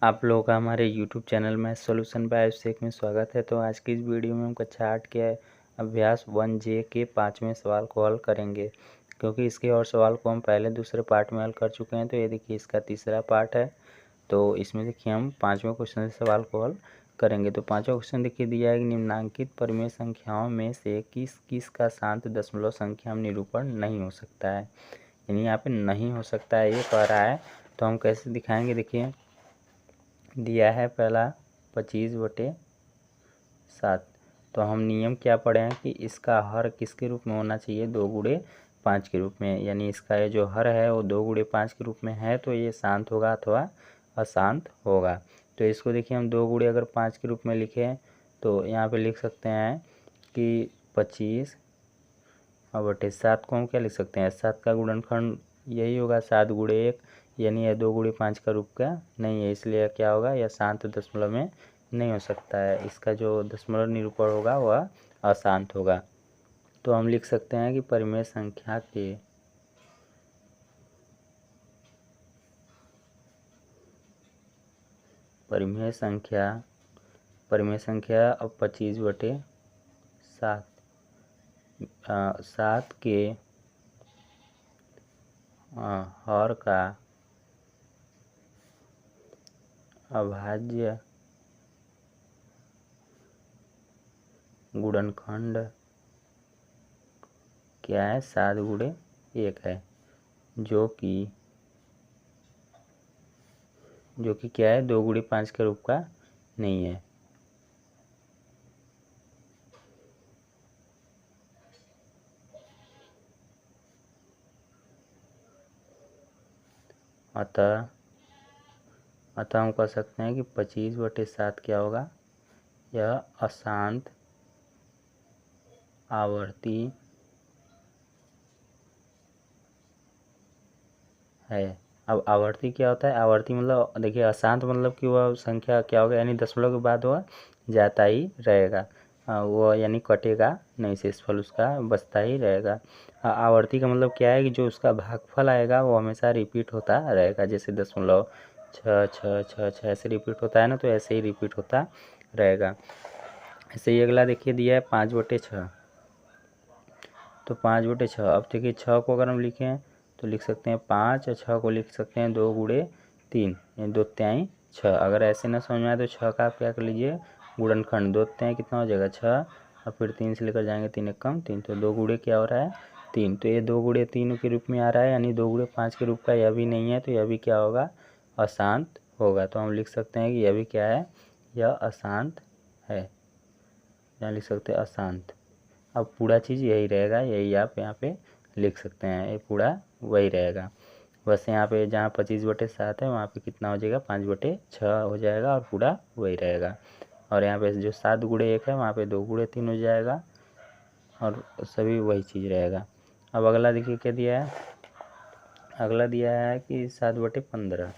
आप लोगों का हमारे YouTube चैनल में सॉल्यूशन बाय अभिषेक में स्वागत है। तो आज की इस वीडियो में हम कक्षा 8 के अभ्यास 1J के 5वें सवाल को हल करेंगे, क्योंकि इसके और सवाल को हम पहले दूसरे पार्ट में हल कर चुके हैं। तो ये देखिए इसका तीसरा पार्ट है। तो इसमें देखिए हम 5वें क्वेश्चन से सवाल को हल करेंगे। तो 5वां क्वेश्चन देखिए दिया है कि निम्नांकित परिमेय संख्याओं में से किस का शांत दशमलव संख्या में निरूपण नहीं हो सकता है। यानी यहाँ पे नहीं हो सकता है ये कह रहा है। तो हम कैसे दिखाएंगे, देखिए दिया है पहला 25/7। तो हम नियम क्या पढ़े हैं कि इसका हर किसके रूप में होना चाहिए, 2×5 के रूप में। यानी इसका ये जो हर है वो 2×5 के रूप में है, तो ये शांत होगा अथवा अशांत होगा। तो इसको देखिए हम 2×5 के रूप में लिखें तो यहाँ पे लिख सकते हैं कि 25/7 को हम क्या लिख सकते हैं, 7 का गुणनखंड यही होगा 7×1, यानी यह 2×5 का रूप का नहीं है, इसलिए क्या होगा, यह शांत दशमलव में नहीं हो सकता है। इसका जो दशमलव निरूपण होगा वह अशांत होगा। तो हम लिख सकते हैं कि परिमेय संख्या अब 25/7 7 के हर का अभाज्य गुणनखंड क्या है, 7×1 है, जो कि क्या है, 2×5 के रूप का नहीं है। अतः हम कह सकते हैं कि 25/7 क्या होगा, यह अशांत आवर्ती है। अब आवर्ती क्या होता है, आवर्ती मतलब देखिए अशांत मतलब कि वह संख्या क्या होगा, यानी दशमलव के बाद वह जाता ही रहेगा, वो यानी कटेगा नहीं, शेषफल उसका बचता ही रहेगा। आवर्ती का मतलब क्या है कि जो उसका भागफल आएगा वो हमेशा रिपीट होता रहेगा, जैसे 0.6 ऐसे रिपीट होता है ना, तो ऐसे ही रिपीट होता रहेगा। ऐसे ही अगला देखिए दिया है 5/6। तो 5/6, अब देखिए 6 को अगर हम लिखें तो लिख सकते हैं 5 और 6 को लिख सकते हैं 2×3, यानी 2×6। अगर ऐसे ना समझ में आए तो 6 का आप क्या कर लीजिए गुणनखंड, 2×3 कितना हो जाएगा 6, और फिर 3 से लेकर जाएंगे 3 × 3, तो 2 क्या हो रहा है 3। तो ये 2×3 के रूप में आ रहा है, यानी 2×5 के रूप का यह भी नहीं है, तो यह भी क्या होगा, अशांत होगा। तो हम लिख सकते हैं कि यह भी क्या है, यह अशांत है, यहाँ लिख सकते हैं अशांत। अब पूरा चीज़ यही रहेगा, यही आप यहाँ पे लिख सकते हैं, ये पूरा वही रहेगा। बस यहाँ पे जहाँ 25/7 है वहाँ पे कितना हो जाएगा, 5/6 हो जाएगा, और पूरा वही रहेगा। और यहाँ पे जो 7×1 है वहाँ पे 2×3 हो जाएगा, और सभी वही चीज़ रहेगा। अब अगला देखिए क्या दिया है, अगला दिया है कि 7/15।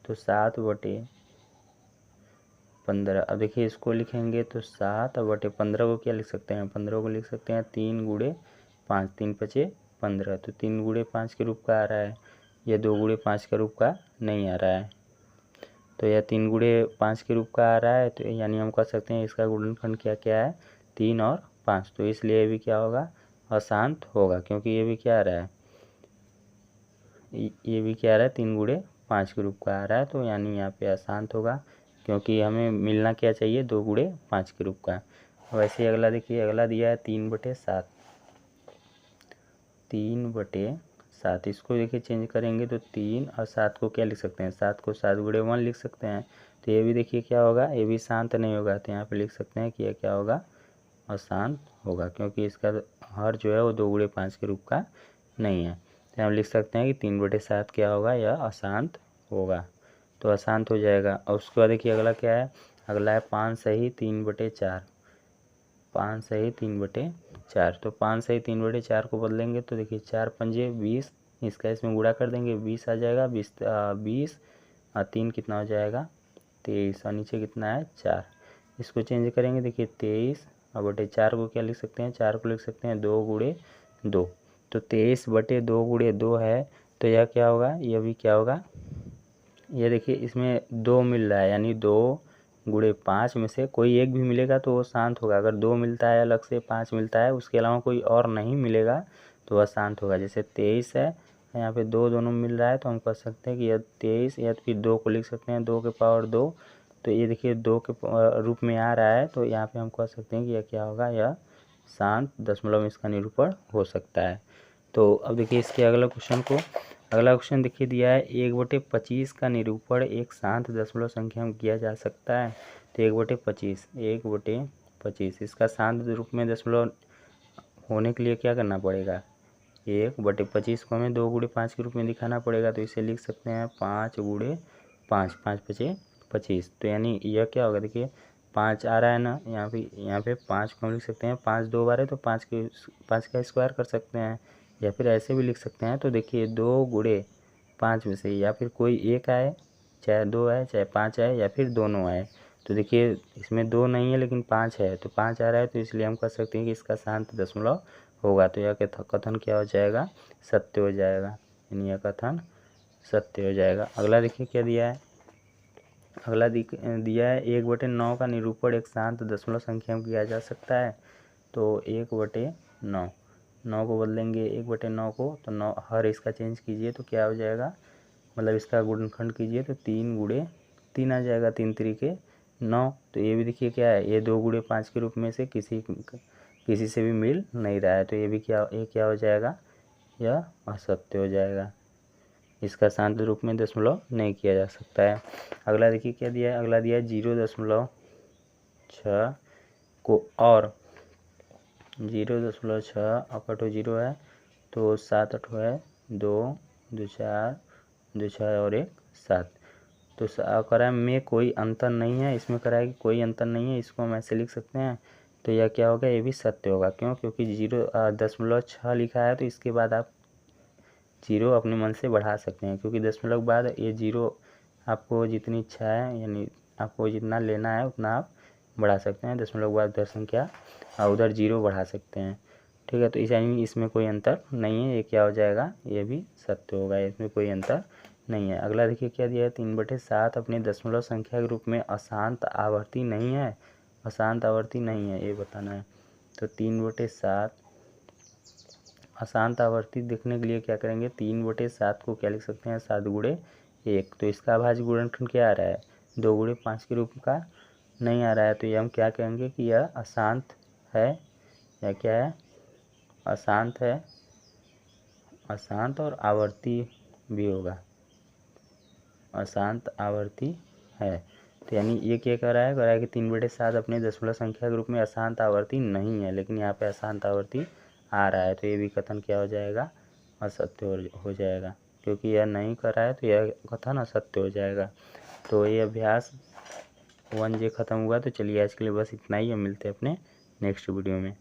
तो 7/15, अब देखिए इसको लिखेंगे तो 7/15 को क्या लिख सकते हैं, 15 को लिख सकते हैं 3×5, 3×5 = 15। तो 3×5 के रूप का आ रहा है, यह 2×5 के रूप का नहीं आ रहा है। तो यह 3×5 के रूप का आ रहा है, तो यानी हम कह सकते हैं इसका गुणनखंड क्या क्या है, 3 और 5। तो इसलिए ये भी क्या होगा, अशांत होगा, क्योंकि ये भी क्या आ रहा है, ये भी क्या आ रहा है, 3×5 के रूप का आ रहा है। तो यानी यहाँ पे अशांत होगा, क्योंकि हमें मिलना क्या चाहिए, 2×5 के रूप का। वैसे अगला देखिए, अगला दिया है 3/7। 3/7, इसको देखिए चेंज करेंगे तो 3 और 7 को क्या लिख सकते हैं, 7 को 7×1 लिख सकते हैं। तो ये भी देखिए क्या होगा, ये भी शांत नहीं होगा। तो यहाँ पे लिख सकते हैं कि यह क्या होगा, अशांत होगा, क्योंकि इसका हर जो है वो 2×5 के रूप का नहीं है। तो हम लिख सकते हैं कि 3/7 क्या होगा, यह अशांत होगा। तो अशांत हो जाएगा। और उसके बाद देखिए अगला क्या है, अगला है 5×3/4। 5×3/4, तो 5×3/4 को बदलेंगे तो देखिए 4×5 = 20, इसका इसमें गुणा कर देंगे 20 आ जाएगा, 20 और 3 कितना हो जाएगा 23, और नीचे कितना है 4। इसको चेंज करेंगे, देखिए 23/4 को क्या लिख सकते हैं, 4 को लिख सकते हैं 2×2। तो 23/2 × 2 है, तो यह क्या होगा, यह भी क्या होगा, ये देखिए इसमें 2 मिल रहा है, यानी 2 गुणे 5 में से कोई एक भी मिलेगा तो वो शांत होगा। अगर 2 मिलता है अलग से, 5 मिलता है, उसके अलावा कोई और नहीं मिलेगा तो वह शांत होगा। जैसे 23 है, यहाँ पे 2 दोनों मिल रहा है तो हम कह सकते हैं कि यह 23, या फिर 2 को लिख सकते हैं 2 के पावर 2। तो ये देखिए 2 के रूप में आ रहा है, तो यहाँ पे हम कह सकते हैं कि यह क्या होगा, यह शांत दशमलव में इसका निरूपण हो सकता है। तो अब देखिए इसके अगला क्वेश्चन देखिए दिया है 1/25 का निरूपण एक शांत दशमलव संख्या में किया जा सकता है। तो 1/25 इसका शांत रूप में दशमलव होने के लिए क्या करना पड़ेगा, 1/25 को हमें 2 गुणे 5 के रूप में दिखाना पड़ेगा। तो इसे लिख सकते हैं 5 गुणे 5, 5 पचे 25। तो यानी यह क्या होगा, देखिए 5 आ रहा है ना, यहाँ पे 5 को हम लिख सकते हैं 5 2 बार है तो 5 का स्क्वायर कर सकते हैं, या फिर ऐसे भी लिख सकते हैं। तो देखिए 2 गुणे 5 में से या फिर कोई एक आए, चाहे 2 आए चाहे 5 आए या फिर दोनों आए। तो देखिए इसमें 2 नहीं है लेकिन 5 है, तो 5 आ रहा है, तो इसलिए हम कह सकते हैं कि इसका शांत दशमलव होगा। तो यह कथन क्या हो जाएगा, सत्य हो जाएगा, यानी यह कथन सत्य हो जाएगा। अगला देखिए क्या दिया है, अगला दिया है 1/9 का निरूपण एक शांत दशमलव संख्या में किया जा सकता है। तो 1/9, 9 को बदलेंगे 1/9 को, तो 9 हर इसका चेंज कीजिए तो क्या हो जाएगा, मतलब इसका गुणनखंड कीजिए तो 3 गुणे 3 आ जाएगा, 3 3 9। तो ये भी देखिए क्या है, ये 2 गुणे 5 के रूप में से किसी से भी मिल नहीं रहा है, तो ये क्या हो जाएगा, यह असत्य हो जाएगा। इसका शांत रूप में दशमलव नहीं किया जा सकता है। अगला देखिए क्या दिया है, अगला दिया है 0.6 को और 0.6 अपटो 0 है, तो 7 8 है, 2 2 4 2 6 और 1 7। तो कराए में कोई अंतर नहीं है, इसमें कराए कि कोई अंतर नहीं है, इसको हम ऐसे लिख सकते हैं। तो यह क्या होगा, ये भी सत्य होगा। क्यों, क्योंकि 0.6 लिखा है, तो इसके बाद आप 0 अपने मन से बढ़ा सकते हैं, क्योंकि दशमलव के बाद ये 0 आपको जितनी इच्छा है, यानी आपको जितना लेना है उतना आप बढ़ा सकते हैं। दशमलव के बाद उधर संख्या और उधर 0 बढ़ा सकते हैं, ठीक है। तो इसमें कोई अंतर नहीं है, ये क्या हो जाएगा, ये भी सत्य होगा, इसमें कोई अंतर नहीं है। अगला देखिए क्या दिया है, 3/7 अपने दशमलव संख्या के रूप में अशांत आवर्ती नहीं है, अशांत आवर्ती नहीं है, ये बताना है। तो 3/7 अशांत आवर्ती देखने के लिए क्या करेंगे, 3/7 को क्या लिख सकते हैं, 7 गुणे 1। तो इसका अभाज्य गुणनखंड क्या आ रहा है, 2 गुणे 5 के रूप का नहीं आ रहा है। तो ये हम क्या कहेंगे कि यह अशांत है, या क्या है, अशांत है, अशांत और आवर्ती भी होगा, अशांत आवर्ती है। तो यानी ये क्या कह रहा है कि 3/7 अपने दशमलव संख्या के रूप में अशांत आवर्ती नहीं है, लेकिन यहाँ पे अशांत आवर्ती आ रहा है, तो ये भी कथन क्या हो जाएगा, असत्य हो जाएगा। क्योंकि यह नहीं कर रहा है तो यह कथन असत्य हो जाएगा। तो ये अभ्यास 1J खत्म हुआ। तो चलिए आज के लिए बस इतना ही, हम मिलते हैं अपने नेक्स्ट वीडियो में।